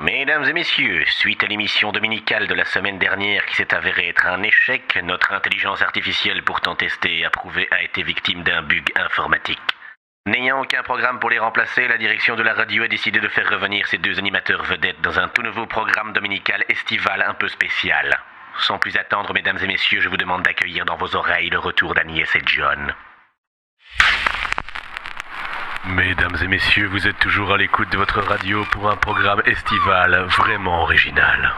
Mesdames et messieurs, suite à l'émission dominicale de la semaine dernière qui s'est avérée être un échec, notre intelligence artificielle pourtant testée et approuvée a été victime d'un bug informatique. N'ayant aucun programme pour les remplacer, la direction de la radio a décidé de faire revenir ces deux animateurs vedettes dans un tout nouveau programme dominical estival un peu spécial. Sans plus attendre, mesdames et messieurs, je vous demande d'accueillir dans vos oreilles le retour d'Agnès et John. Mesdames et messieurs, vous êtes toujours à l'écoute de votre radio pour un programme estival vraiment original.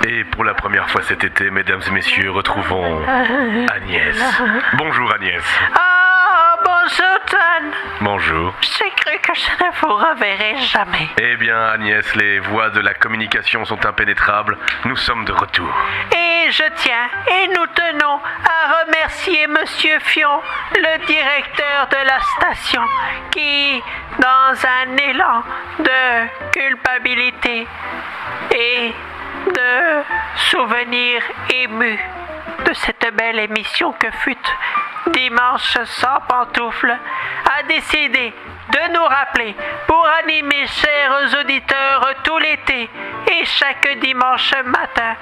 Et pour la première fois cet été, mesdames et messieurs, retrouvons Agnès. Bonjour Agnès. Bonjour John. Bonjour. J'ai cru que je ne vous reverrai jamais. Eh bien Agnès, les voies de la communication sont impénétrables. Nous sommes de retour. Et je tiens, et nous tenons à remercier Monsieur Fion, le directeur de la station, qui, dans un élan de culpabilité et de souvenir ému de cette belle émission que fut Dimanche sans pantoufles, a décidé de nous rappeler pour animer, chers auditeurs, tout l'été et chaque dimanche matin,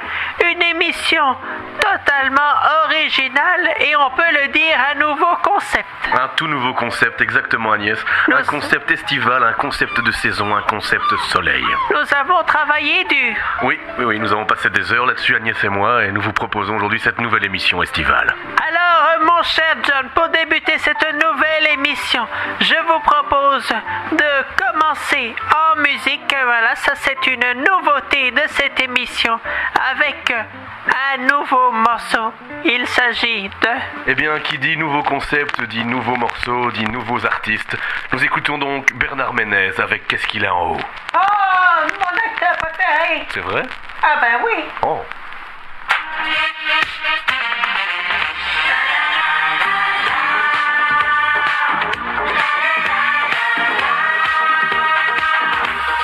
une émission totalement originale et on peut le dire un nouveau concept. Un tout nouveau concept, exactement Agnès. Un concept estival, un concept de saison, un concept soleil. Nous avons travaillé dur. Oui, nous avons passé des heures là-dessus, Agnès et moi, et nous vous proposons aujourd'hui cette nouvelle émission estivale. Alors, mon cher John, pour débuter cette nouvelle émission, je vous propose de commencer en musique. Voilà, ça c'est une nouveauté de cette émission avec un nouveau morceau. Il s'agit de... Eh bien, qui dit nouveau concept, dit nouveau morceau, dit nouveaux artistes. Nous écoutons donc Bernard Ménez avec Qu'est-ce qu'il a en haut. Oh, mon acteur préféré. C'est vrai? Ah ben oui. Oh.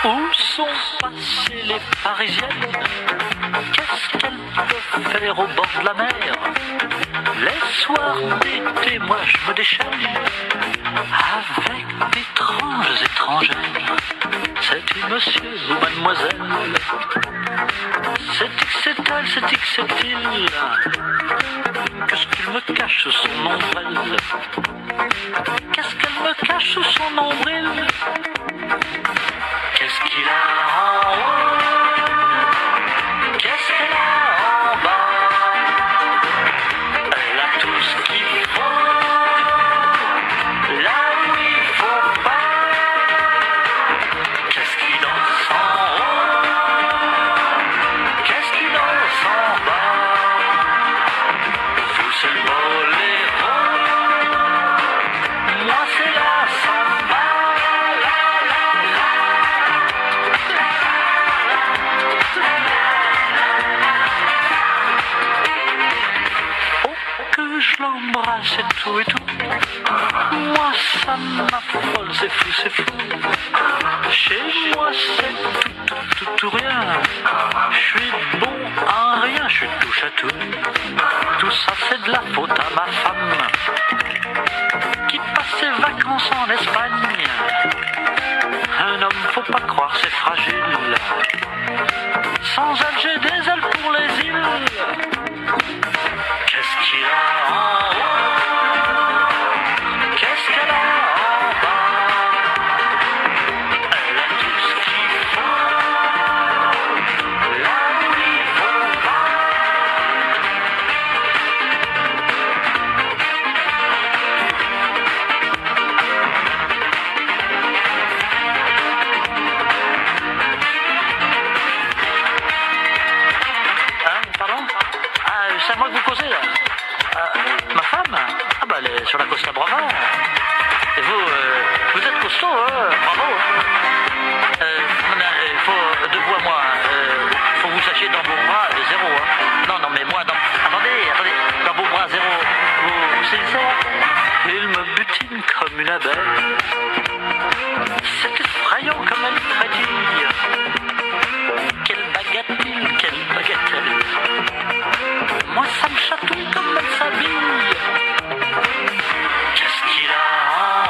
Où sont passées les Parisiennes? Qu'est-ce qu'elles peuvent faire au bord de la mer? Les soirs d'été, moi je me déchaîne avec d'étranges étrangères. C'est-il monsieur ou mademoiselle? C'est-il, c'est-il? Qu'est-ce qu'il me cache sous son nombril? Qu'est-ce qu'elle me cache sous son nombril? Qu'est-ce qu'il a en haut? Qu'est-ce qu'elle a en bas? Elle a tout ce qu'il faut, là où il faut pas. Qu'est-ce qu'il danse en haut? Qu'est-ce qu'il danse en bas? Vous c'est le boléro, moi c'est la samba. Je l'embrasse et tout. Moi ça m'affole, c'est fou. Chez moi c'est tout rien. Je suis bon à rien, je suis touche à tout. Tout ça c'est de la faute à ma femme qui passe ses vacances en Espagne. Un homme, faut pas croire, c'est fragile. Sans elle j'ai des ailes pour les îles. Qu'est-ce qu'il a en haut? Qu'est-ce qu'elle a en bas? Elle a tout ce qu'il faut, là où il faut pas. Pardon? C'est à moi que vous causez là? Ma femme? Ah bah elle est sur la Costa Brava. Et vous êtes costaud, hein? Bravo. Il faut de vous à moi. Faut que vous sachiez dans vos bras zéro. Hein. Non mais moi attendez, dans vos bras zéro. Vous saisissez? Il me butine comme une abeille. C'est effrayant comme elle frétille. Quelle bagatelle. Moi ça me chatouille comme elle s'habille. Qu'est-ce qu'il a en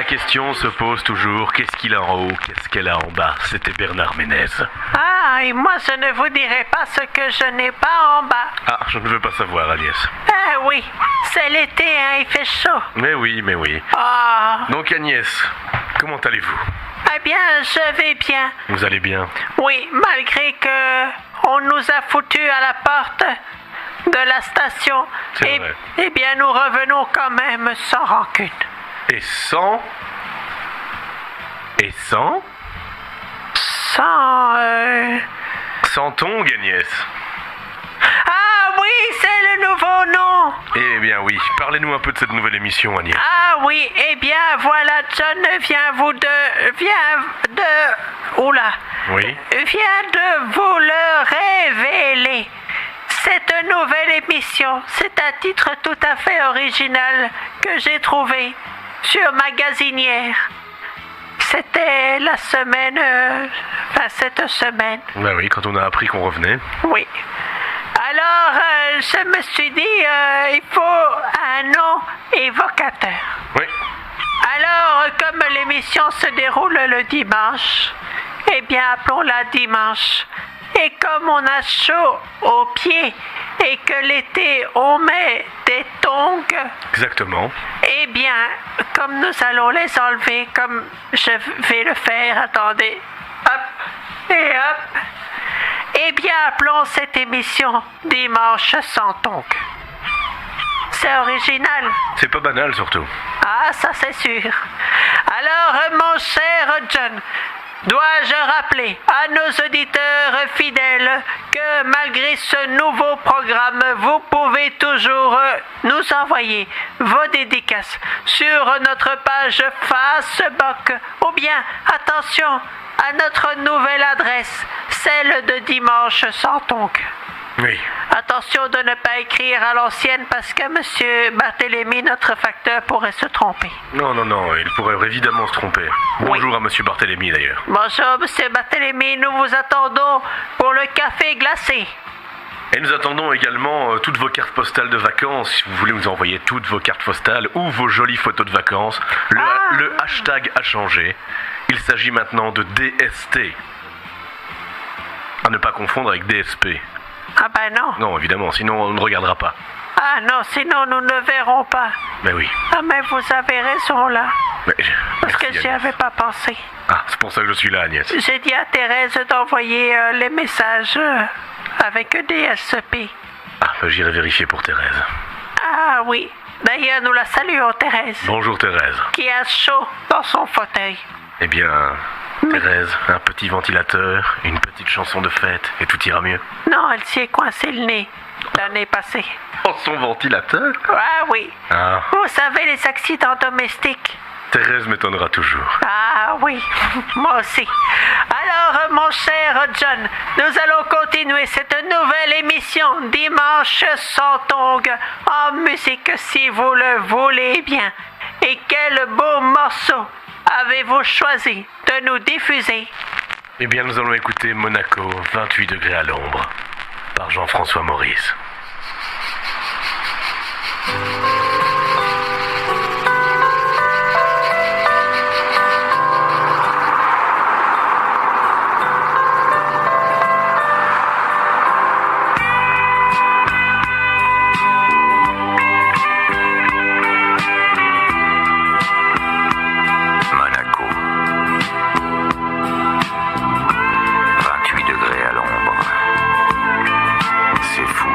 la question se pose toujours, qu'est-ce qu'il a en haut, qu'est-ce qu'elle a en bas? C'était Bernard Ménez. Ah, et moi je ne vous dirai pas ce que je n'ai pas en bas. Ah, je ne veux pas savoir, Agnès. Ah oui, c'est l'été, hein, il fait chaud. Mais oui, mais oui. Ah, Donc Agnès, comment allez-vous? eh bien, je vais bien. Vous allez bien? Oui, malgré que on nous a foutus à la porte de la station. C'est vrai. Eh bien, nous revenons quand même sans rancune. Et sans? Et sans? Sans... Sans tongue, Agnès. Ah oui, c'est le nouveau nom. Eh bien oui, parlez-nous un peu de cette nouvelle émission, Agnès. Ah oui, eh bien voilà, John Oula. Oui? Vient de vous le révéler. Cette nouvelle émission, c'est un titre tout à fait original que j'ai trouvé sur Magasinière. C'était la semaine... cette semaine. Bah oui, quand on a appris qu'on revenait. Oui. Alors, je me suis dit, il faut un nom évocateur. Oui. Alors, comme l'émission se déroule le dimanche, eh bien, appelons-la dimanche. Et comme on a chaud aux pieds et que l'été, on met des tongs, Exactement. eh bien, comme nous allons les enlever, comme je vais le faire, attendez, hop, et hop, eh bien, appelons cette émission Dimanche sans tongs. C'est original. C'est pas banal, surtout. Ah, ça c'est sûr. Alors, mon cher John, dois-je rappeler à nos auditeurs fidèles que malgré ce nouveau programme, vous pouvez toujours nous envoyer vos dédicaces sur notre page Facebook ou bien, attention, à notre nouvelle adresse, celle de Dimanche sans tongs. Oui. Attention de ne pas écrire à l'ancienne parce que Monsieur Barthélemy, notre facteur, pourrait se tromper. Non, non, non, il pourrait évidemment se tromper. Bonjour à Monsieur Barthélemy, d'ailleurs. Bonjour Monsieur Barthélemy, nous vous attendons pour le café glacé. Et nous attendons également toutes vos cartes postales de vacances. Si vous voulez nous envoyer toutes vos cartes postales ou vos jolies photos de vacances, le hashtag a changé. Il s'agit maintenant de DST. À ne pas confondre avec DSP. Ah ben non. Non, évidemment, sinon on ne regardera pas. Ah non, sinon nous ne verrons pas. Mais oui. Ah mais vous avez raison là. Mais, Parce merci, que j'y Agnès. avais pas pensé. Ah, c'est pour ça que je suis là, Agnès. J'ai dit à Thérèse d'envoyer les messages avec DSP. Ah, bah, j'irai vérifier pour Thérèse. Ah oui. D'ailleurs, nous la saluons, Thérèse, Bonjour Thérèse. qui a chaud dans son fauteuil. Eh bien, Thérèse, un petit ventilateur, une petite chanson de fête, et tout ira mieux. Non, elle s'y est coincée le nez l'année passée. Oh, son ventilateur? Ah oui. Ah, Vous savez, les accidents domestiques. Thérèse m'étonnera toujours. Ah oui, moi aussi. Alors, mon cher John, nous allons continuer cette nouvelle émission Dimanche sans tongs en musique si vous le voulez bien. Et quel beau morceau avez-vous choisi de nous diffuser? Eh bien, nous allons écouter Monaco, 28 degrés à l'ombre, par Jean-François Maurice. Monaco. 28 degrés à l'ombre. C'est fou.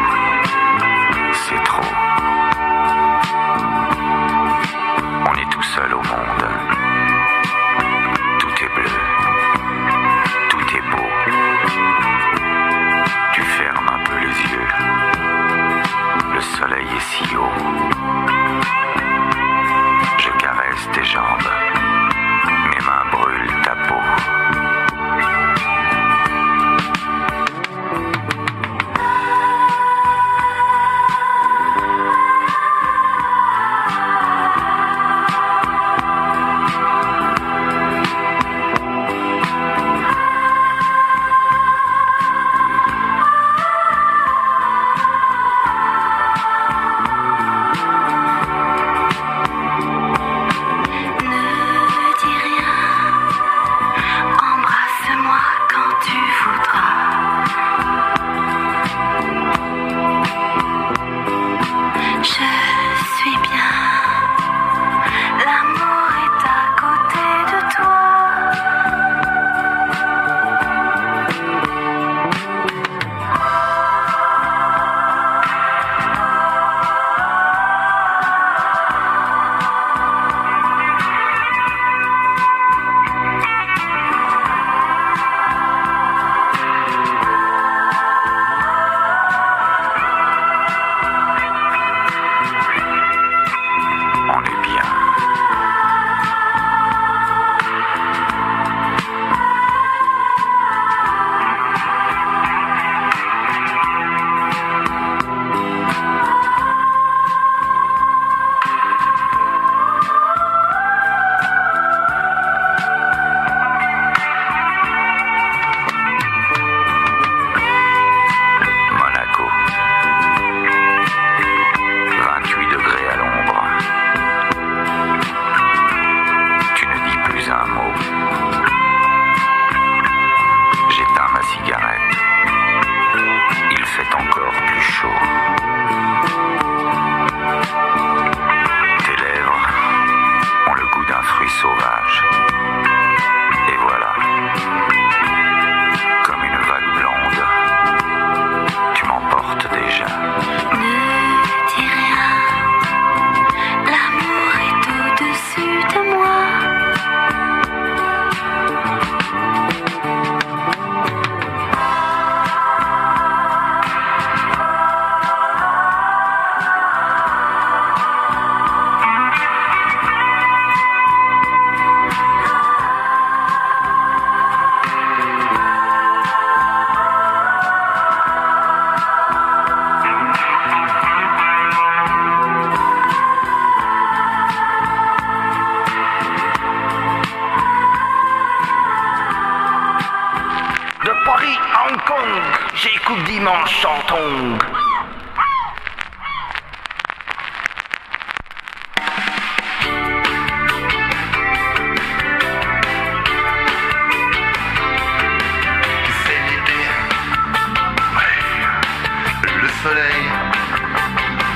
soleil,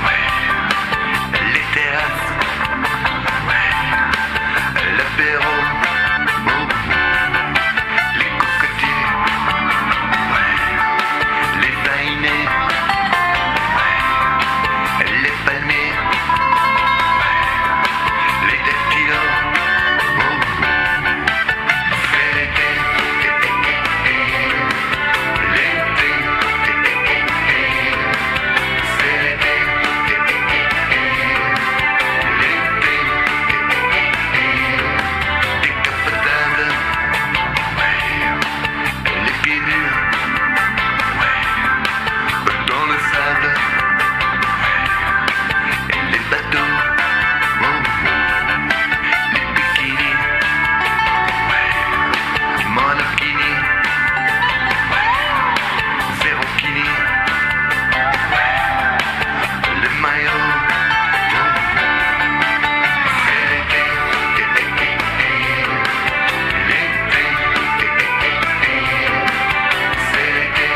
ouais. Les terrasses, ouais. L'apéro, oh. Les cocotiers, ouais. Les faïnés, ouais. Les palmiers, ouais. Les dactylos, oh. C'est l'été, l'été, c'est l'été, l'été, décapotable, ouais, les pieds nus, ouais, dans le sable, ouais, les bateaux, oh, les bikinis, ouais, monokini, ouais, zéro kini, ouais, le maillot, oh, c'est l'été, l'été, c'est l'été,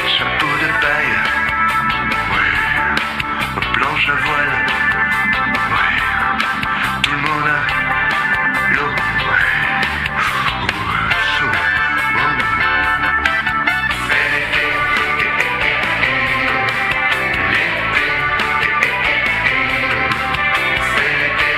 chapeau de paille, ouais, planche à voile, ouais, tout le monde a l'eau, ouais, chaud, oh. C'est l'été, l'été, c'est l'été, l'été, c'est l'été.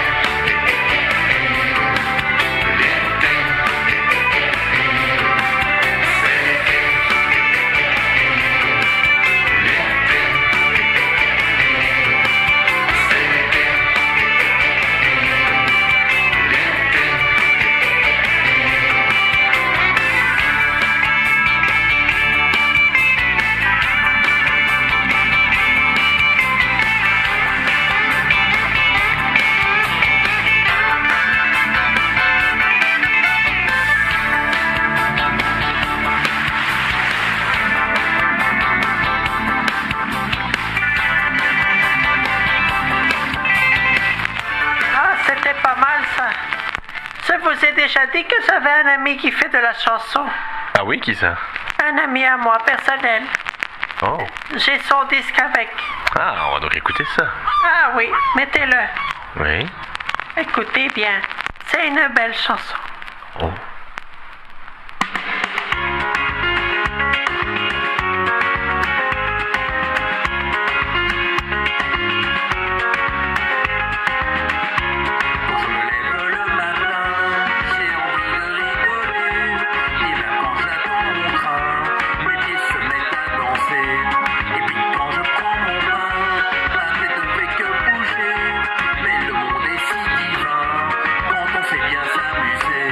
Ah, c'était pas mal ça. Je vous ai déjà dit que j'avais un ami qui fait de la chanson. Ah oui, qui ça? Un ami à moi, personnel. Oh. J'ai son disque avec. Ah, on va donc écouter ça. Ah oui, mettez-le. Oui. Écoutez bien. C'est une belle chanson. Oh. Quand je me lève le matin, j'ai envie de rigoler. Et même quand j'attends mon train, mes pieds se mettent à danser. Et puis quand je prends mon bain, ma tête ne fait que bouger. Mais le monde est si divin quand on sait bien s'amuser.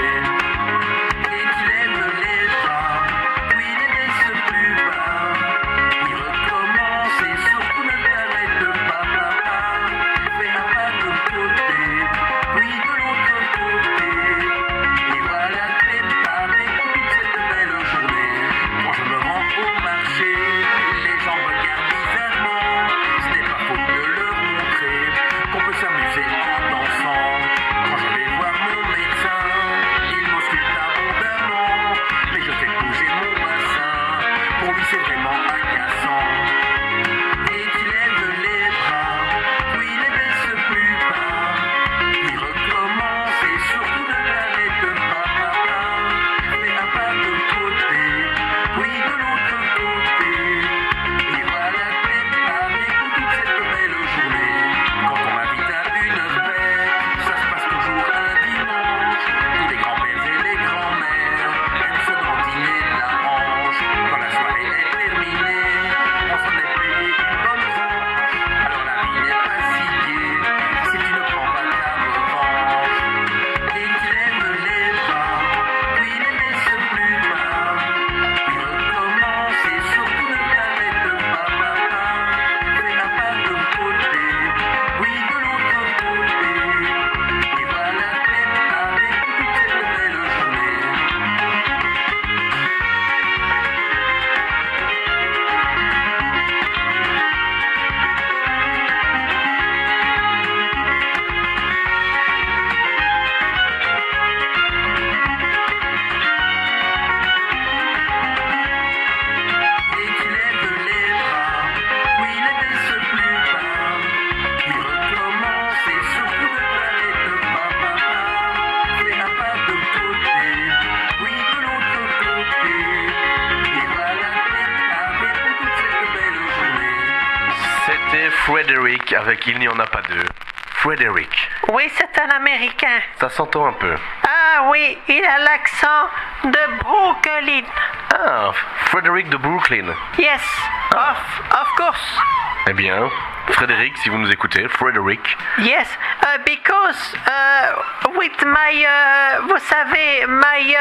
Frederick avec Il n'y en a pas deux. Frederick. Oui, c'est un Américain. Ça s'entend un peu. Ah oui, il a l'accent de Brooklyn. Ah, Frederick de Brooklyn. Yes, of course. Eh bien, Frédéric, si vous nous écoutez, Frederick. Yes, because with my, vous savez, my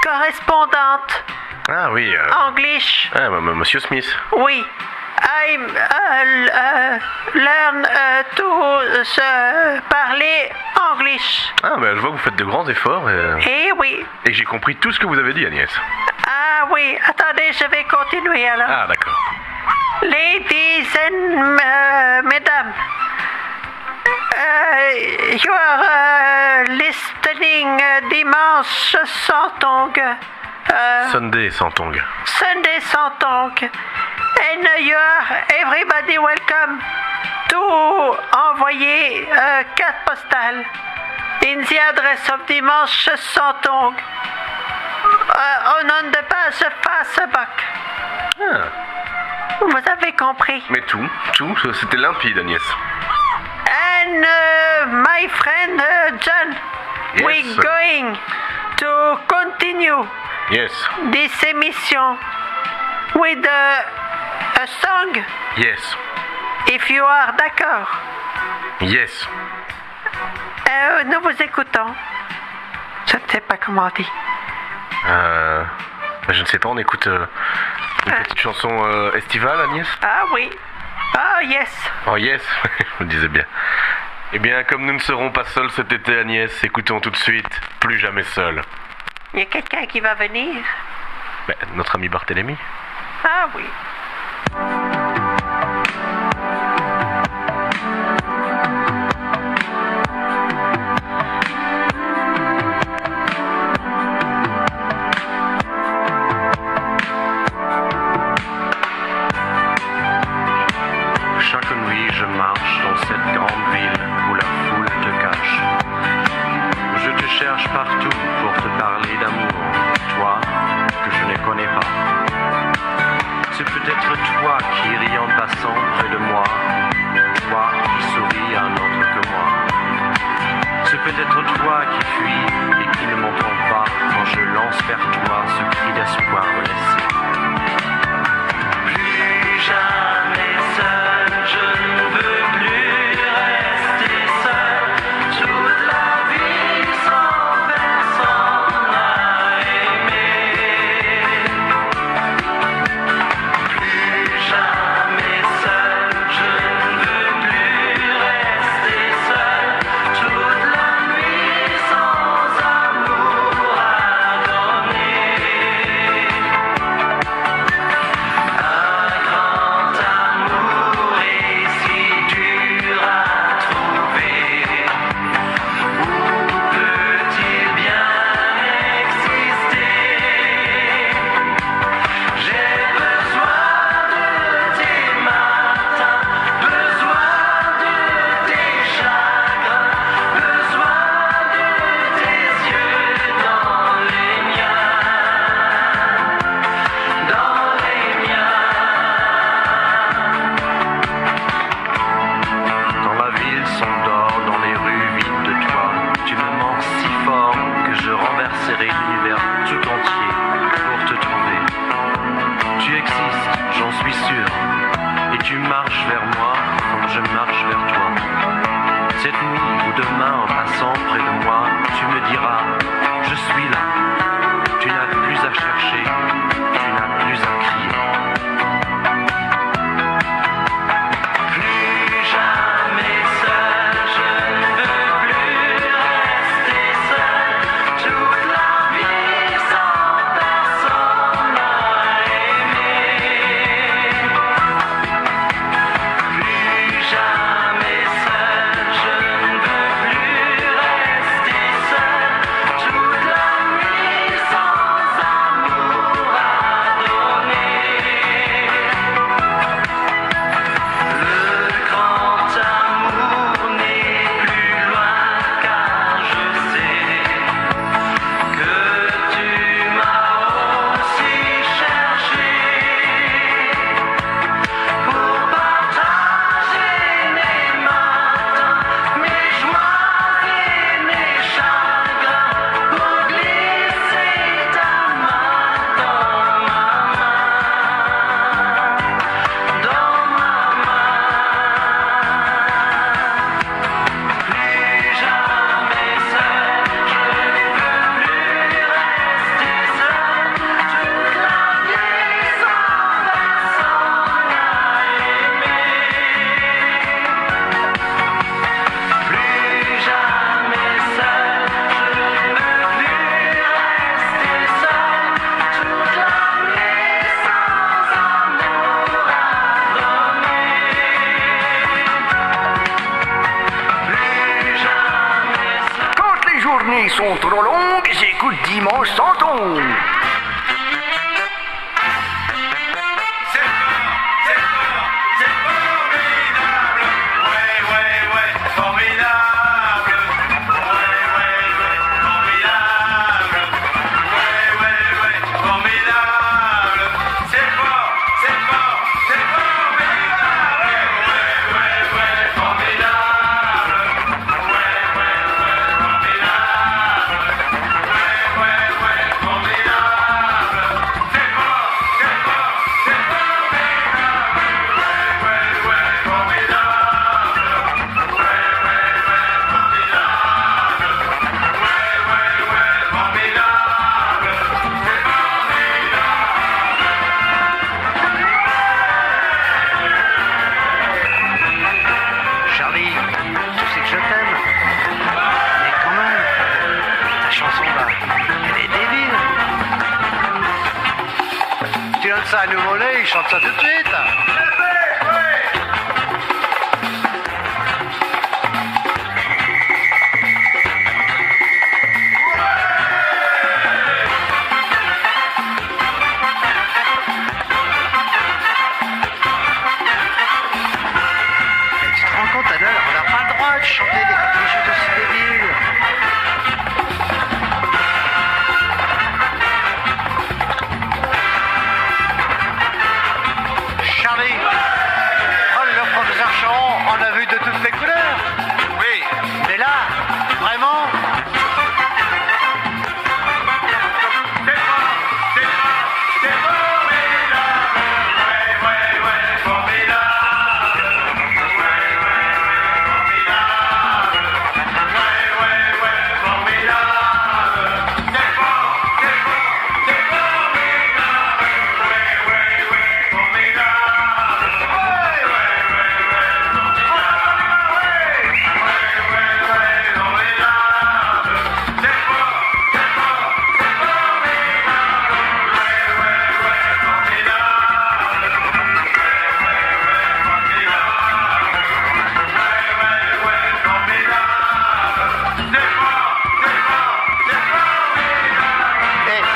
correspondante Ah oui. English. Ah, Monsieur Smith. Oui, I learn to parler English. Ah, ben je vois que vous faites de grands efforts Eh oui. et j'ai compris tout ce que vous avez dit, Agnès. Ah oui, attendez, je vais continuer alors. Ah, d'accord. Ladies and mesdames, you are listening dimanche sans tongue. Sunday sans tongue. Sunday sans tongue. And you are everybody welcome to envoyer carte postale in the address of dimanche sans tongue. Au nom de page Facebook. Ah, Vous avez compris. mais tout, c'était limpide, Agnès. And my friend John, Yes. we're going to continue Yes, this emission with a song, yes, if you are d'accord. yes. Nous vous écoutons. Je ne sais pas comment on dit. Je ne sais pas, on écoute une petite chanson estivale, Agnès. Ah oui. Ah yes. Oh yes, je me disais bien. Eh bien, comme nous ne serons pas seuls cet été, Agnès, écoutons tout de suite Plus jamais seul. Il y a quelqu'un qui va venir. Ben, notre ami Barthélemy. Ah oui. Chaque nuit je marche dans cette grande ville où la foule te cache. Je te cherche partout pour te parler d'amour, toi que je ne connais pas. C'est peut-être toi qui ris en passant près de moi, toi qui souris à un autre que moi. C'est peut-être toi qui fuis et qui ne m'entend pas quand je lance vers toi ce cri d'espoir blessé. Plus jamais seul, je ne veux plus rester seul. Toute la vie sans personne à aimer. Plus jamais seul, je ne veux plus rester seul. Toute la nuit sans amour à donner. Un grand amour est si dur à trouver. Où peut-il bien exister? J'ai besoin de tes matins, besoin de tes chagrins, besoin de tes yeux dans les miens, dans les miens. Quand la ville s'endort dans les rues vides de toi, tu me manques si fort que je renverserai l'univers tout entier pour te trouver. Tu existes, j'en suis sûr, et tu marches vers moi comme je marche vers toi. Cette nuit ou demain en passant près de moi, tu me diras, je suis là. Tu n'as plus à chercher, tu n'as plus à crier. Plus jamais seul, je ne veux plus rester seul. Toute la vie sans personne à aimer. Plus jamais seul, je ne veux plus rester journées sont trop longues, j'écoute dimanche sans ton. Charlie, tu sais que je t'aime. Mais quand même, ta chanson là, elle est débile. Tu donnes ça à Nouveau Lait, il chante ça tout de suite. Tu te rends compte, Adèle, on n'a pas le droit de chanter des choses aussi débiles. Charlie, oh, le professeur Choron en a vu de toutes les couleurs. Oui. Mais là, vraiment,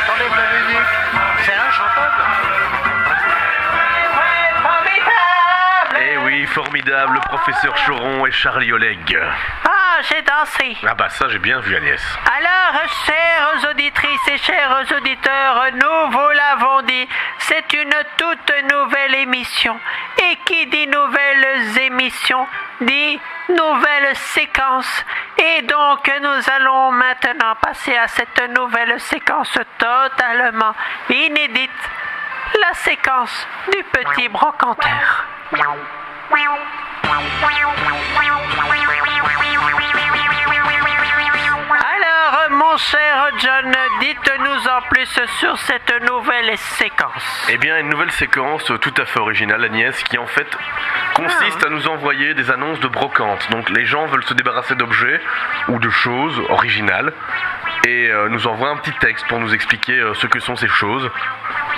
attendez la musique, c'est inchantable. Eh oui, formidable, professeur Choron et Charlie Oleg. Ah, j'ai dansé. Ah bah ça j'ai bien vu Agnès. Alors, chères auditrices et chers auditeurs, nous vous l'avons dit, c'est une toute nouvelle émission. Et qui dit nouvelles émissions, dit nouvelle séquence. Et donc, nous allons maintenant passer à cette nouvelle séquence totalement inédite, la séquence du petit brocanteur. Alors, mon cher John, dites-nous en plus sur cette nouvelle séquence. Eh bien, une nouvelle séquence tout à fait originale, Agnès, qui en fait consiste à nous envoyer des annonces de brocante. Donc les gens veulent se débarrasser d'objets ou de choses originales et nous envoient un petit texte pour nous expliquer ce que sont ces choses.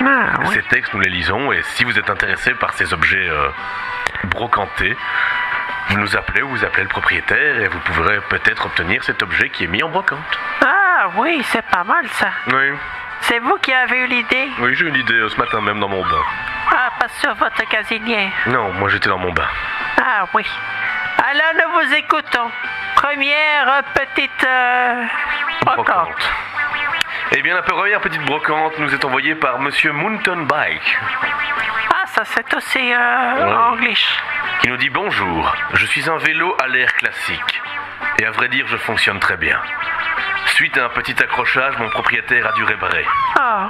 Ah, oui. Ces textes, nous les lisons et si vous êtes intéressé par ces objets brocantés, vous nous appelez ou vous appelez le propriétaire et vous pourrez peut-être obtenir cet objet qui est mis en brocante. Ah oui, c'est pas mal ça. Oui, C'est vous qui avez eu l'idée? oui, j'ai eu une idée ce matin même dans mon bain. Ah, pas sur votre casinière. Non, moi j'étais dans mon bain. Ah oui. Alors nous vous écoutons. Première petite brocante. Eh bien, la première petite brocante nous est envoyée par Monsieur Mountain Bike, Ah, ça c'est aussi anglais. qui nous dit bonjour, je suis un vélo à l'air classique. Et à vrai dire, je fonctionne très bien. Suite à un petit accrochage, mon propriétaire a dû réparer. Oh,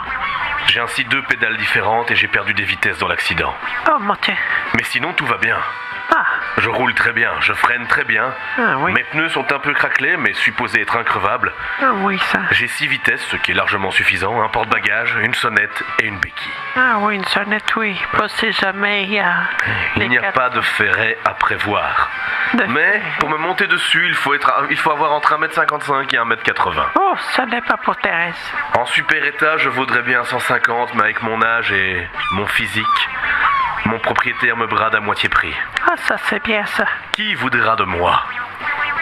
J'ai ainsi 2 pédales différentes et j'ai perdu des vitesses dans l'accident. oh mon Dieu. Mais sinon, tout va bien. Ah, Je roule très bien, je freine très bien. Ah oui. Mes pneus sont un peu craquelés, mais supposés être increvables. ah oui ça. J'ai 6 vitesses, ce qui est largement suffisant, un porte-bagages, une sonnette et une béquille. Ah oui, une sonnette, oui. Pas si jamais il y a... Il n'y a pas de ferret à prévoir. Mais pour me monter dessus, il faut avoir entre 1m55 et 1m80. Oh, ça n'est pas pour Thérèse. En super état, je vaudrais bien 150, mais avec mon âge et mon physique, mon propriétaire me brade à moitié prix. Ah, ça c'est bien ça. Qui voudra de moi?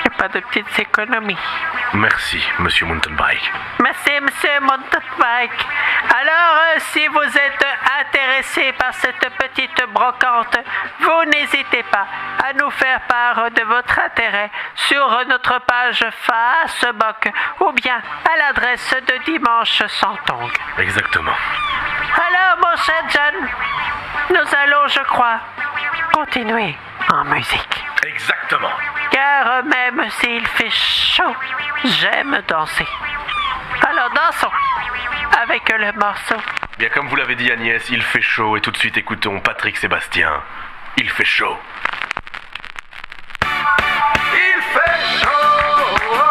Et pas de petites économies. Merci, monsieur Mountainbike. Merci, monsieur Mountainbike. Alors, si vous êtes intéressé par cette petite brocante, vous n'hésitez pas à nous faire part de votre intérêt sur notre page Facebook ou bien à l'adresse de Dimanche sans tongs. Exactement. Alors, mon cher John, nous allons, je crois, continuer en musique. Exactement. Car même s'il fait chaud, j'aime danser. Alors dansons avec le morceau. Bien comme vous l'avez dit Agnès, il fait chaud et tout de suite écoutons Patrick Sébastien. Il fait chaud. Il fait chaud, oh,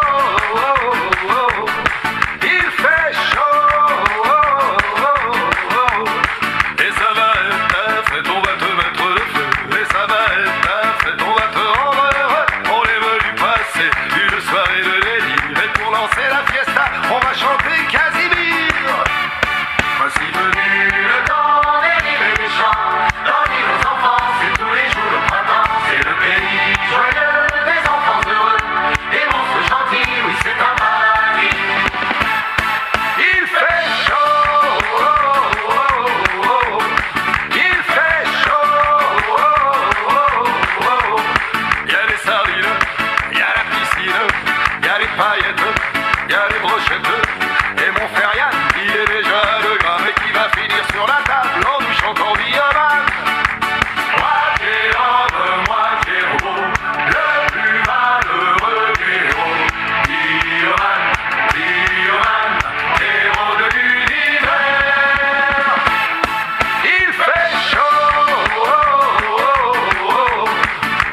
oh, oh, oh. Il fait chaud, oh, oh, oh. Et ça va être ta fête, on va te mettre le feu. Et ça va être ta fête, on va te rendre heureux. On est venu passer une soirée de délire. Et pour lancer la fiesta, on va chanter Casimir. Voici venu le temps des rires et des chants. Dans nos enfants, c'est tous les jours le printemps. C'est le pays joyeux des enfants heureux. Des monstres gentils, oui c'est un paradis. Il fait chaud, oh, oh, oh, oh. Il fait chaud, oh, oh, oh. Il y a des sardines, il y a la piscine, il y a les paillettes, il y a les brochettes. Et mon frère Yann, il est déjà de gramme et qui va finir sur la table en nous chantant Bioman. Moitié homme, moitié robot, le plus malheureux des héros. Bioman, Bioman, héros de l'univers. Il fait chaud, oh, oh, oh.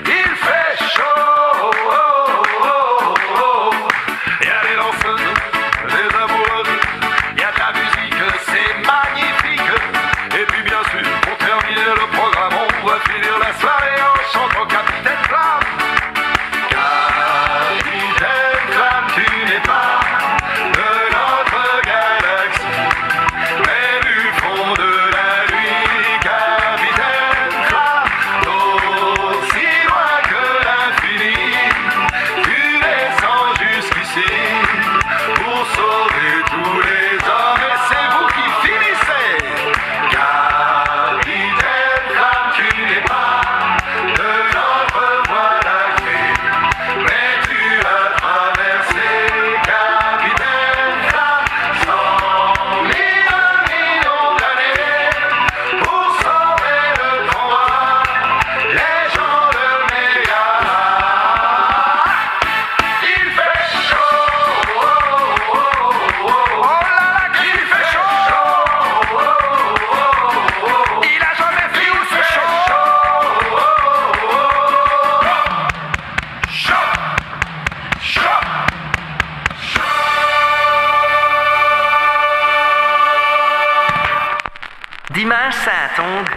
Il fait chaud, oh, oh, oh. Il y a des danseuses, des amoureuses, il y a de la musique, c'est magnifique. Et puis bien sûr, pour terminer le programme, on va finir la soirée en chantant Capitaine Flamme. Capitaine Flamme, tu n'es pas de notre galaxie, mais du fond de la nuit. Capitaine Flamme, aussi loin que l'infini, tu descends jusqu'ici pour sauver tous les hommes et c'est vous qui finissez. Capitaine Flamme, tu n'es pas de notre voie lactée, mais tu as traversé, Capitaine Flamme, 100 000 millions d'années pour sauver le combat, les gens de Mégara. Il fait chaud, oh, oh, oh, oh. Oh là là, il fait chaud, oh, oh, oh, oh. Il a jamais vu où c'est chaud, oh, oh, oh. Chaud, chaud, chaud. Dimanche Saint-Onge.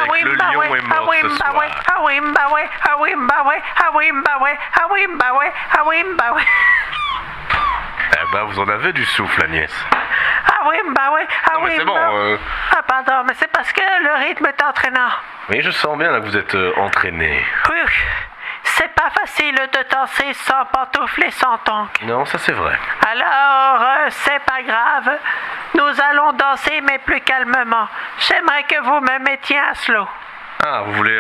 avec oui, le bah lion ouais, est mort ah oui, ce bah soir. ouais, ah oui, bah ouais, ah oui, bah ouais, ah oui, bah ouais, ah oui, bah ouais, ah oui, bah ouais. Eh ben, vous en avez du souffle, Agnès. Ah oui, bah ouais, ah Non, mais oui, c'est bon, bah... Ah pardon, mais c'est parce que le rythme est entraînant. Oui, je sens bien là que vous êtes entraîné. Oui, c'est pas facile de danser sans pantoufles et sans tongs. Non, ça c'est vrai. Alors, c'est pas grave. Nous allons danser, mais plus calmement. J'aimerais que vous me mettiez un slow. Ah, vous voulez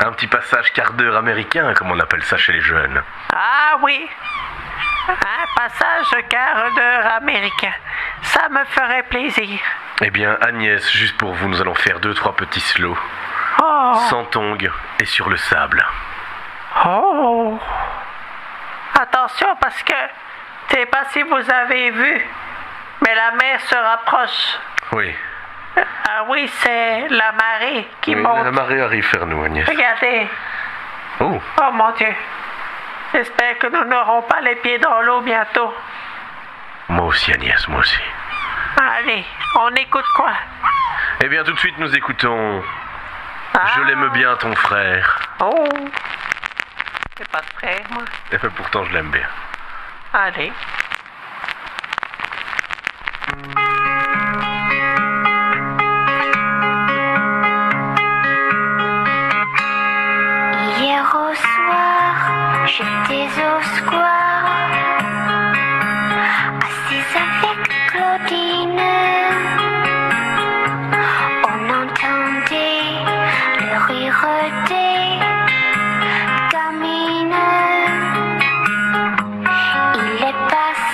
un petit passage quart d'heure américain, comme on appelle ça chez les jeunes. Ah oui, un passage quart d'heure américain. Ça me ferait plaisir. Eh bien, Agnès, juste pour vous, nous allons faire 2-3 petits slows. Oh, Sans tongs et sur le sable. oh. Attention parce que, je sais pas si vous avez vu, mais la mer se rapproche. Oui. Ah oui, c'est la marée qui Oui, monte. la marée arrive vers nous, Agnès. Regardez. Oh, Oh mon Dieu. J'espère que nous n'aurons pas les pieds dans l'eau bientôt. moi aussi, Agnès, moi aussi. Allez, on écoute quoi? Eh bien, tout de suite, nous écoutons Ah. Je l'aime bien, ton frère. Oh. C'est pas de frère, moi. Eh bien, pourtant, je l'aime bien. Allez. Hier au soir, j'étais au square, assise avec Claudine. On entendait le rire des gamines. Il est passé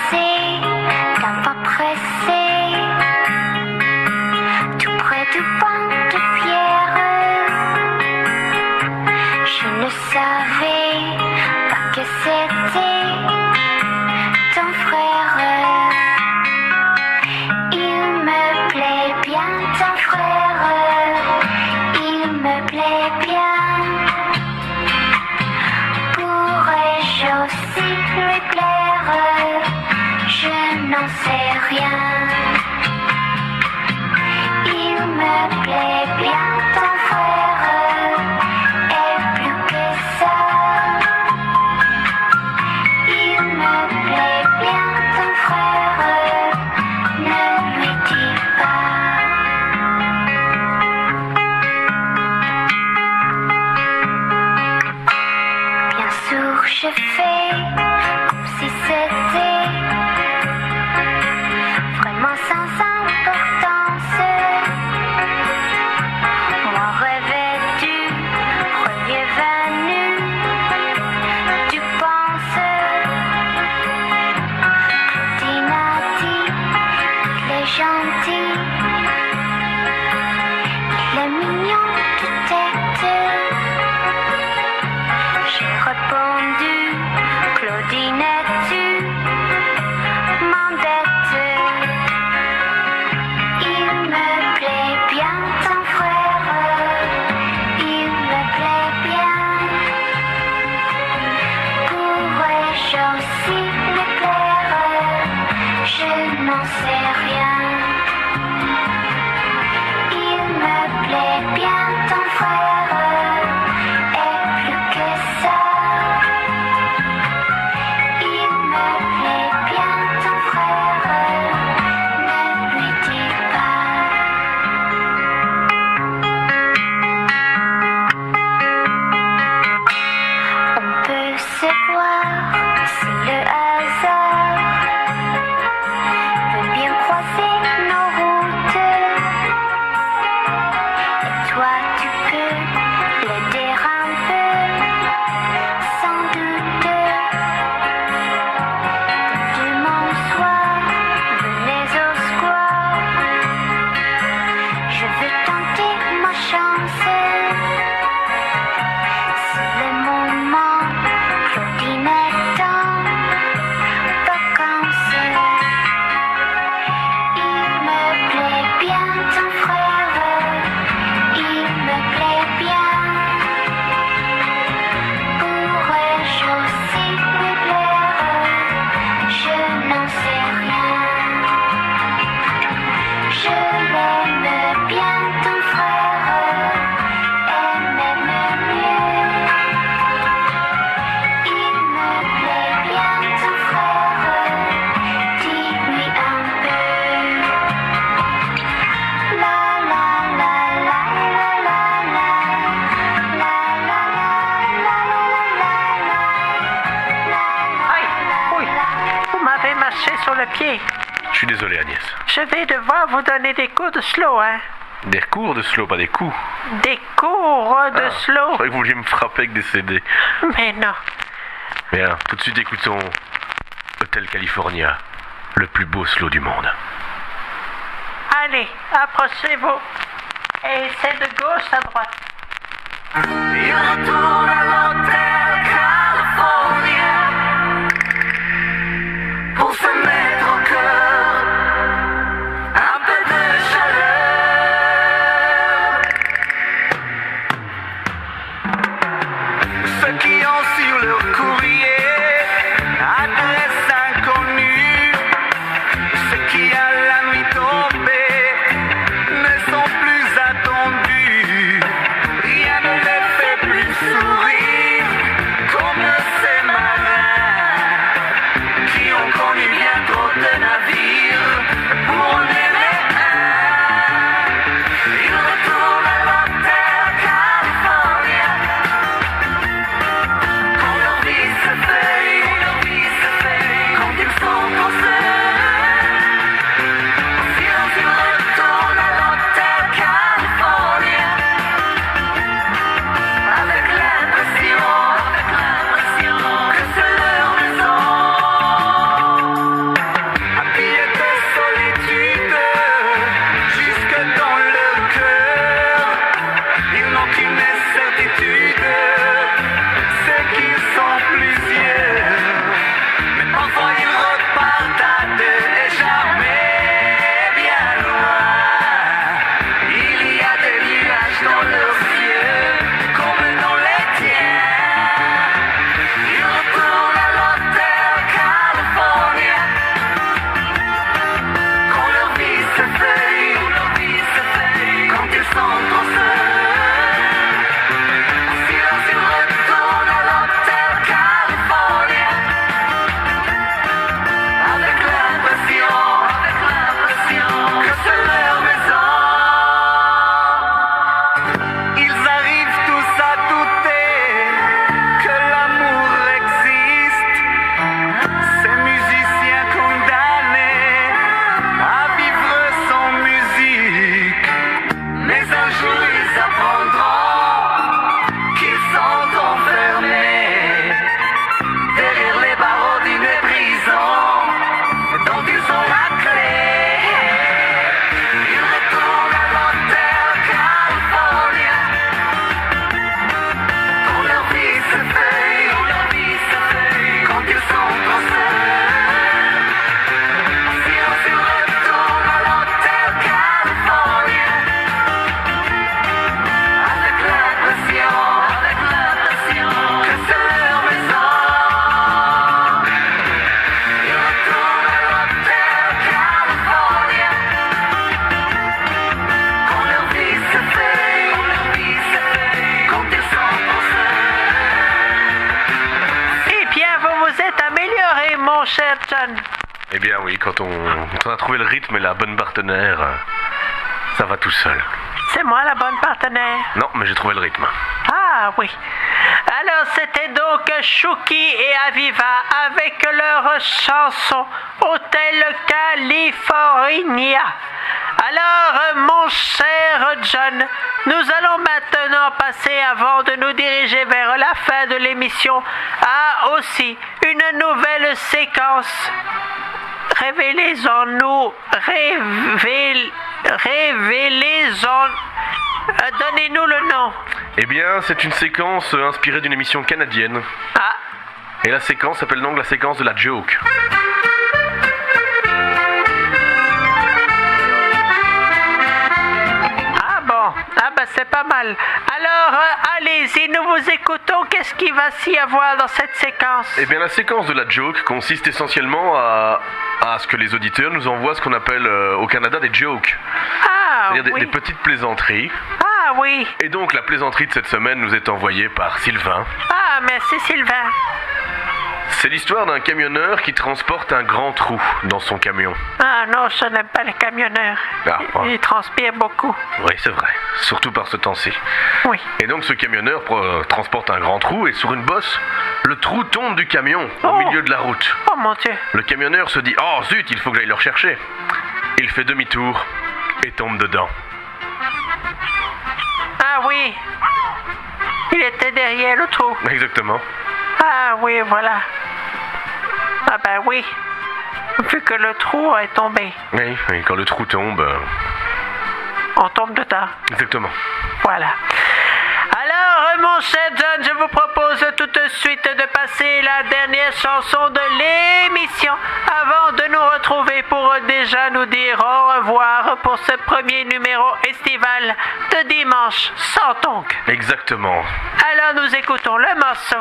suis désolé, Agnès. Je vais devoir vous donner des cours de slow, hein. Des cours de slow, pas des coups. Des cours de Je slow. croyais que vous vouliez me frapper avec des CD. Mais non. Bien, tout de suite écoutons Hotel California, le plus beau slow du monde. Allez, approchez-vous. Et c'est de gauche à droite. Il retourne à l'hôtel California pour se mettre au cœur un peu de chaleur. Ceux qui ont sur leur courrier adresse inconnue, ceux qui à la nuit tombée ne sont plus attendus. Rien ne les fait plus sourire comme ces marins qui ont connu bien trop de navires pour en aimer un. Ils retournent à l'hôtel California quand leur vie se fait, quand ils sont seuls. Silence, ils retournent à l'hôtel California avec l'impression que c'est leur maison. Habillés de solitude jusque dans leur cœur, ils n'ont qu'une certitude, c'est qu'ils sont plusieurs. Mais parfois ils repartent à deux et jamais bien loin. Il y a des nuages dans leurs yeux comme dans les tiens. Ils retournent à l'hôtel California quand leur vie se fait, quand ils sont trop seuls. Silence, ils retournent à l'hôtel California avec l'impression que c'est leur maison. Ils arrivent tous à douter que l'amour existe. Ces musiciens condamnés à vivre sans musique. Mais un jour ils apprendront qu'ils sont enfermés derrière les barreaux d'une prison dont ils ont la clé. Ils retournent à l'hôtel California quand leur vie se fait, quand ils sont trop seuls. Silence, ils retournent à l'hôtel California avec l'impression que c'est leur maison. Ils retournent à l'hôtel California quand leur vie se fait, quand ils sont trop seuls. Eh bien, vous vous êtes amélioré, mon cher John. Eh bien oui, quand on a trouvé le rythme et la bonne partenaire, ça va tout seul. C'est moi la bonne partenaire. Non, mais j'ai trouvé le rythme. Ah oui. Alors c'était donc Chouki et Aviva avec leur chanson Hotel California. Alors mon cher John, nous allons maintenant passer, avant de nous diriger vers la fin de l'émission, à aussi une nouvelle séquence. Révélez-en-nous, révélez-en. Donnez-nous le nom. Eh bien, c'est une séquence inspirée d'une émission canadienne. Ah, Et la séquence s'appelle donc la séquence de la joke. ah bon, ah bah c'est pas mal. Alors, allez-y, nous vous écoutons. Qu'est-ce qu'il va s'y avoir dans cette séquence? Eh bien, la séquence de la joke consiste essentiellement à ce que les auditeurs nous envoient ce qu'on appelle au Canada des jokes. Ah C'est-à-dire oui. des petites plaisanteries. Ah oui. Et donc, la plaisanterie de cette semaine nous est envoyée par Sylvain. Ah, merci Sylvain. C'est l'histoire d'un camionneur qui transporte un grand trou dans son camion. Ah non, je n'aime pas les camionneurs. Ah, ouais. Ils transpirent beaucoup. Oui, c'est vrai. Surtout par ce temps-ci. Oui. Et donc ce camionneur transporte un grand trou et sur une bosse, le trou tombe du camion au Oh. milieu de la route. Oh mon Dieu. Le camionneur se dit « Oh zut, il faut que j'aille le rechercher ». Il fait demi-tour et tombe dedans. Ah oui. Il était derrière le trou. Exactement. Ah oui, voilà. Ah ben oui. Vu que le trou est tombé, Oui, quand le trou tombe... on tombe dedans. Exactement. Voilà. Alors, mon cher John, je vous propose tout de suite de passer la dernière chanson de l'émission avant de nous retrouver pour déjà nous dire au revoir pour ce premier numéro estival de Dimanche sans tonk. Exactement. Alors, nous écoutons le morceau.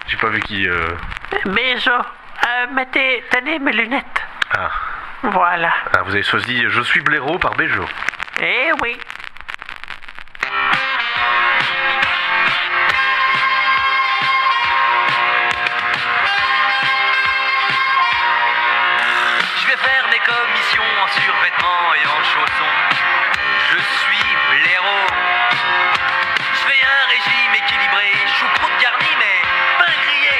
J'ai pas vu qui... Bijou, tenez mes lunettes. Ah. Voilà. Ah, vous avez choisi « Je suis blaireau » par Béjo. Eh oui. Je vais faire des commissions en survêtements et en chaussons. Je suis blaireau. Je fais un régime équilibré, choucroute garnie mais pain grillé.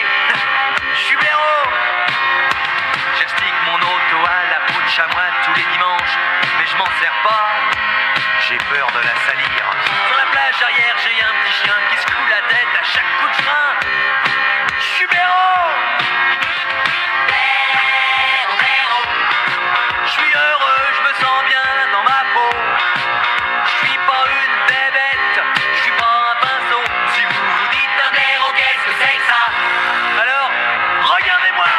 Je suis blaireau. J'explique mon auto à la peau de chamois tous les dimanches, mais je m'en sers pas. J'ai peur de la salir. Sur la plage arrière, j'ai un petit chien qui se fout la tête à chaque coup de frein. Je suis blaireau. Je suis heureux, je me sens bien dans ma peau. Je suis pas une bébête, je suis pas un pinceau. Si vous vous dites un blaireau, qu'est-ce que c'est que ça? Alors, regardez-moi.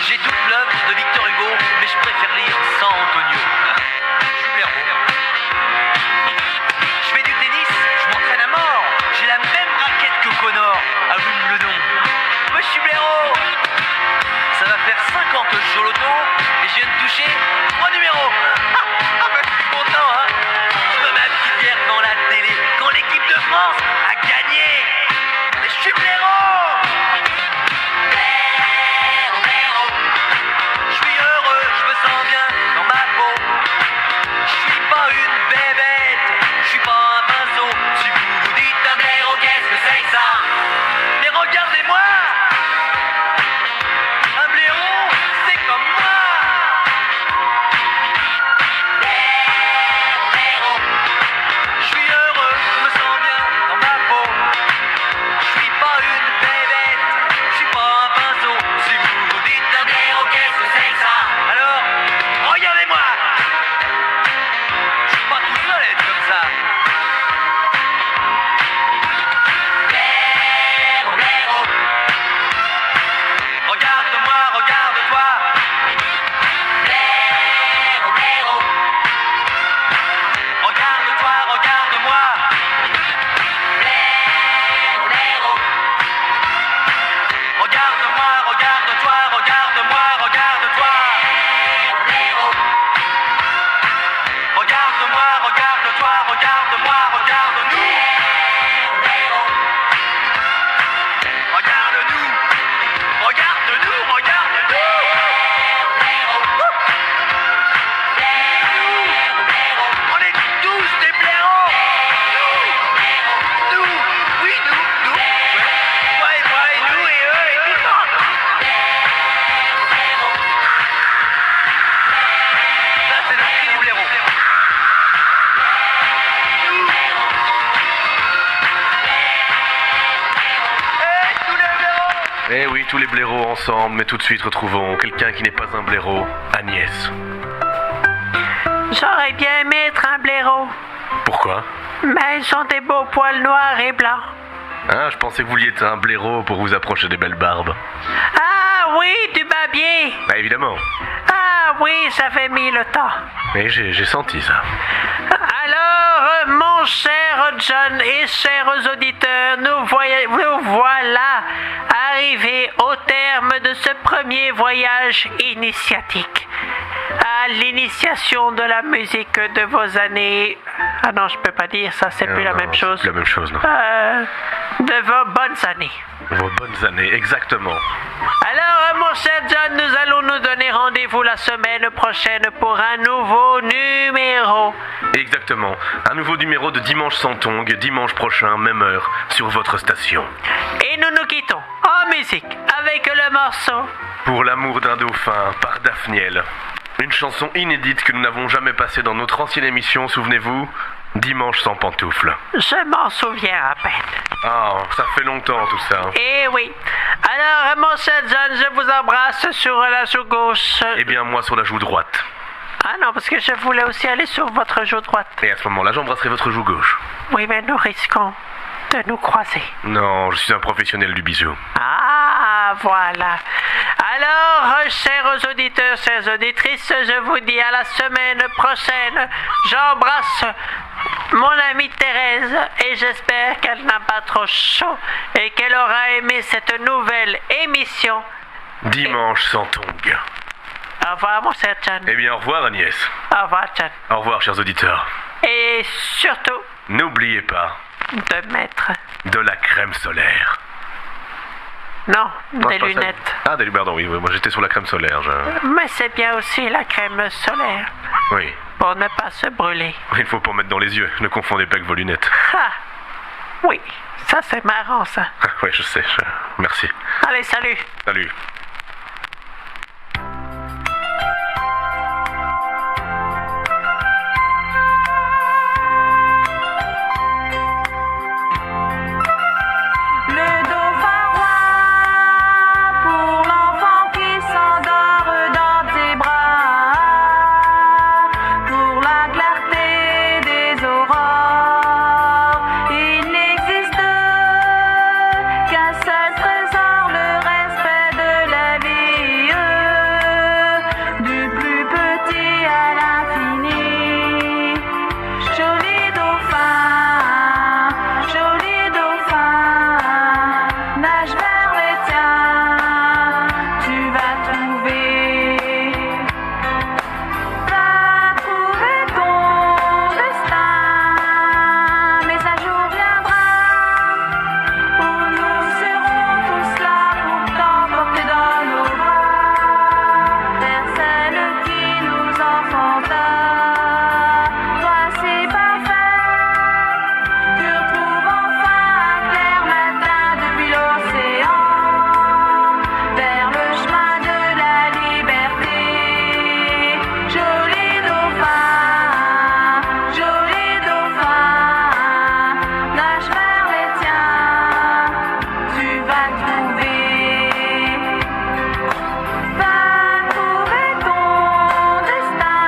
J'ai toute l'œuvre de Victor Hugo, mais je préfère lire sans Antonio. Je suis blaireau. Je fais du tennis, je m'entraîne à mort. J'ai la même raquette que Connor, avoue le nom. Moi je suis blaireau. Ça va faire 50 sur l'auto et je viens de toucher 3 numéros. Je suis content, hein. Je me mets ma petite bière dans la télé quand l'équipe de France a gagné. Mais je suis blaireau. Je suis heureux, je me sens bien dans ma peau. Je suis pas une bébête, je suis pas un pinceau. Si vous vous dites un blaireau, qu'est-ce que c'est que ça? Mais regardez-moi. Un blaireau, c'est comme moi. Blaireau. Je suis heureux, je me sens bien dans ma peau. Je suis pas une bébête, je suis pas un pinceau. Si vous vous dites un blaireau, qu'est-ce que c'est que ça? Alors, regardez-moi. Je suis pas tout seul à être comme ça. Blaireau, blaireau. Regarde-moi, regarde-toi. Blaireau, blaireau. Regarde-toi, regarde-moi. Blaireau, blaireau. Regarde-moi, regarde-toi, regarde-moi, regarde-toi. Blaireau. Regarde-moi, regarde-toi, regarde-moi, regarde-nous. Blaireau. Regarde-nous. Regarde-nous, regarde-nous. Blaireau. Blaireau. On est tous des blaireaux. Nous. Oui, nous. Moi et nous et eux et tout le monde. Ça, c'est le cri du blaireau. Tous les blaireaux. Eh oui, tous les blaireaux ensemble, mais tout de suite retrouvons quelqu'un qui n'est pas un blaireau, Agnès. J'aurais bien aimé être un blaireau. Pourquoi? Mais ils ont des beaux poils noirs et blancs. Ah, je pensais que vous vouliez être un blaireau pour vous approcher des belles barbes. Ah oui, du babier. Bah évidemment. Ah oui, j'avais mis le temps. Mais j'ai senti ça. Alors, mon cher John et chers auditeurs, nous voilà arrivés au terme de ce premier voyage initiatique. À l'initiation de la musique de vos années... Ah non, je peux pas dire ça, c'est plus la même chose. La même chose, non. De vos bonnes années. Vos bonnes années, exactement. Alors, mon cher John, nous allons nous donner rendez-vous la semaine prochaine pour un nouveau numéro. Exactement. Un nouveau numéro de Dimanche sans tongue, dimanche prochain, même heure, sur votre station. Et nous nous quittons en musique avec le morceau Pour l'amour d'un dauphin, par Daphniel. Une chanson inédite que nous n'avons jamais passée dans notre ancienne émission, souvenez-vous, Dimanche sans pantoufles. Je m'en souviens à peine. Ah, ça fait longtemps tout ça. Eh oui. Alors, mon cher John, je vous embrasse sur la joue gauche. Eh bien, moi sur la joue droite. Ah non, parce que je voulais aussi aller sur votre joue droite. Et à ce moment-là, j'embrasserai votre joue gauche. Oui, mais nous risquons de nous croiser. Non, je suis un professionnel du bisou. Ah, voilà. Alors, chers auditeurs, chères auditrices, je vous dis à la semaine prochaine. J'embrasse mon amie Thérèse et j'espère qu'elle n'a pas trop chaud et qu'elle aura aimé cette nouvelle émission. Dimanche sans tongue. Au revoir, mon cher John. Eh bien, au revoir Agnès. Au revoir, John. Au revoir, chers auditeurs. Et surtout, N'oubliez pas de mettre... de la crème solaire. Non, Non, des c'est pas ça. lunettes. Ah, des lunettes, pardon, oui, moi j'étais sur la crème solaire. Mais c'est bien aussi la crème solaire Oui, pour ne pas se brûler. il faut pas mettre dans les yeux, ne confondez pas avec vos lunettes. Ah, oui, ça c'est marrant ça. Oui, je sais, merci. Allez, salut. Salut. Le dauphin roi, pour l'enfant qui s'endort dans tes bras, pour la clarté des aurores, il n'existe qu'un seul trésor, le respect de la vie, du plus petit à l'infini. Joli dauphin, joli dauphin, nage vers les tiens, tu vas trouver ton destin. Mais un jour viendra où nous serons tous là pour t'emporter dans nos bras, vers celle qui nous enfanta. Toi c'est parfait, tu retrouves enfin un clair matin depuis l'océan, vers le chemin de la liberté. Joli dauphin, nage vers les tiens, tu vas trouver ton destin.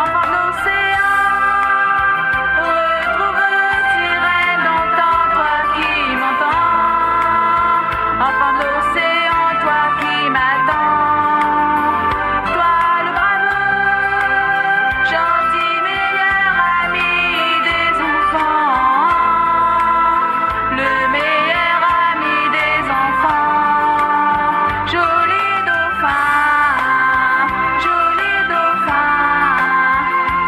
Enfant de l'océan, retrouve sirène d'antan, toi qui m'entends. Enfant de l'océan, toi qui m'attends. Toi le brave, gentil meilleur ami des enfants. Le meilleur ami des enfants. Joli dauphin,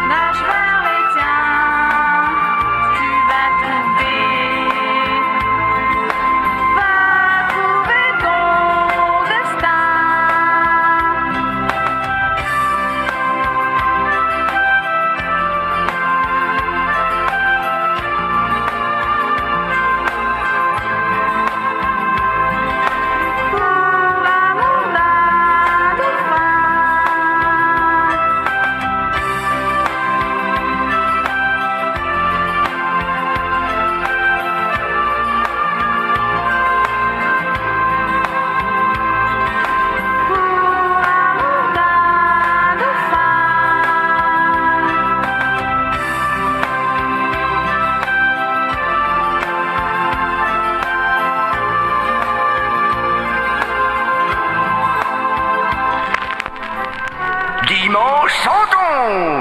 nage vers les tiens, tu vas trouver ton destin. Pour l'amour d'un dauphin. Pour l'amour d'un dauphin. Dimanche sans tongue.